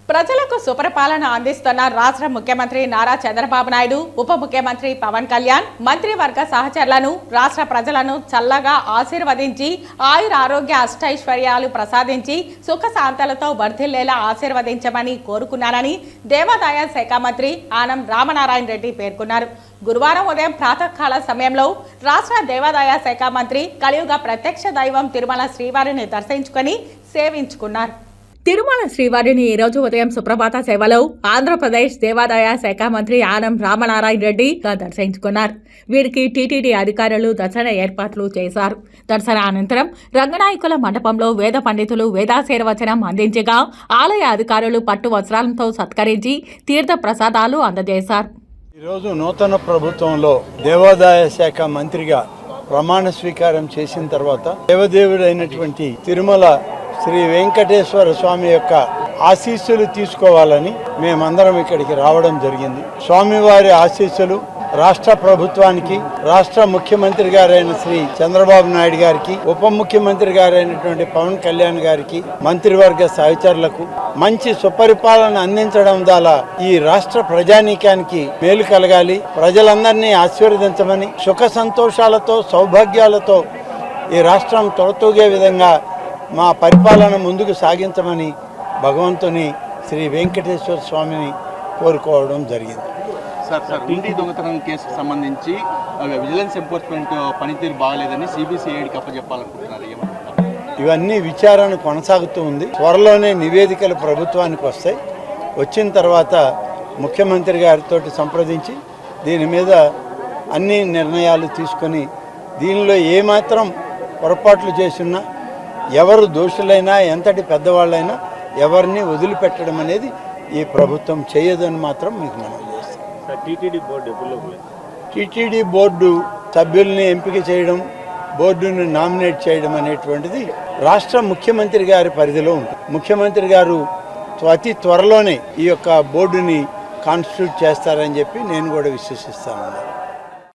ప్రజలకు సుపరిపాలన అందిస్తున్న రాష్ట్ర ముఖ్యమంత్రి నారా చంద్రబాబు నాయుడు, ఉప ముఖ్యమంత్రి పవన్ కళ్యాణ్, మంత్రివర్గ సహచరులను, రాష్ట్ర ప్రజలను చల్లగా ఆశీర్వదించి ఆయుర ఆరోగ్య అష్టైశ్వర్యాలు ప్రసాదించి సుఖశాంతలతో వర్ధిల్లేలా ఆశీర్వదించమని కోరుకున్నారని దేవాదాయ శాఖ మంత్రి ఆనం రామనారాయణ రెడ్డి పేర్కొన్నారు. గురువారం ఉదయం ప్రాతకాల సమయంలో రాష్ట్ర దేవాదాయ శాఖ మంత్రి కలియుగ ప్రత్యక్ష దైవం తిరుమల శ్రీవారిని దర్శించుకొని సేవించుకున్నారు. తిరుమల శ్రీవారిని ఈరోజు ఉదయం సుప్రభాత సేవలో ఆంధ్రప్రదేశ్ దేవాదాయ శాఖ మంత్రి ఆనం రామనారాయణ రెడ్డి దర్శించుకున్నారు. వీరికి టీటీడీ అధికారులు దర్శన ఏర్పాట్లు చేశారు. దర్శన అనంతరం రంగనాయకుల మండపంలో వేద పండితులు వేదాశీర్వచనం అందించగా ఆలయ అధికారులు పట్టు వస్త్రాలతో సత్కరించి తీర్థ ప్రసాదాలు అందజేశారు. ఈరోజు నూతన ప్రభుత్వంలో దేవాదాయ శాఖ మంత్రిగా ప్రమాణ స్వీకారం చేసిన తర్వాత దేవదేవుడైనటువంటి తిరుమల శ్రీ వెంకటేశ్వర స్వామి యొక్క ఆశీస్సులు తీసుకోవాలని మేమందరం ఇక్కడికి రావడం జరిగింది. స్వామివారి ఆశీస్సులు రాష్ట్ర ప్రభుత్వానికి, రాష్ట్ర ముఖ్యమంత్రి గారైన శ్రీ చంద్రబాబు నాయుడు గారికి, ఉప ముఖ్యమంత్రి గారైనటువంటి పవన్ కళ్యాణ్ గారికి, మంత్రివర్గ సహచరులకు మంచి సుపరిపాలన అందించడం ద్వారా ఈ రాష్ట్ర ప్రజానీకానికి మేలు కలగాలి, ప్రజలందరినీ ఆశీర్వదించమని, సుఖ సంతోషాలతో సౌభాగ్యాలతో ఈ రాష్ట్రం తొలతూగే విధంగా మా పరిపాలన ముందుకు సాగించమని భగవంతుని శ్రీ వెంకటేశ్వర స్వామిని కోరుకోవడం జరిగింది. సార్ ఇంటి దొంగతనం కేసుకు సంబంధించి విజిలెన్స్ ఎన్ఫోర్స్మెంట్ పనితీరు బాగలేదని సిబిసిఐడికి అప్పచెప్పాలనుకుంటున్నారు. ఇవన్నీ విచారణ కొనసాగుతూ ఉంది. త్వరలోనే నివేదికలు ప్రభుత్వానికి వస్తాయి. వచ్చిన తర్వాత ముఖ్యమంత్రి గారితో సంప్రదించి దీని మీద అన్ని నిర్ణయాలు తీసుకొని దీనిలో ఏమాత్రం పొరపాట్లు చేసినా, ఎవరు దోషులైనా, ఎంతటి పెద్దవాళ్ళైనా ఎవరిని వదిలిపెట్టడం అనేది ఈ ప్రభుత్వం చేయదని మాత్రం మీకు మనం చేస్తాం. టీటీడీ బోర్డు సభ్యుల్ని ఎంపిక చేయడం, బోర్డుని నామినేట్ చేయడం అనేటువంటిది రాష్ట్ర ముఖ్యమంత్రి గారి పరిధిలో ఉంటుంది. ముఖ్యమంత్రి గారు అతి త్వరలోనే ఈ యొక్క బోర్డుని కాన్స్టిట్యూట్ చేస్తారని చెప్పి నేను కూడా విశ్వసిస్తాను.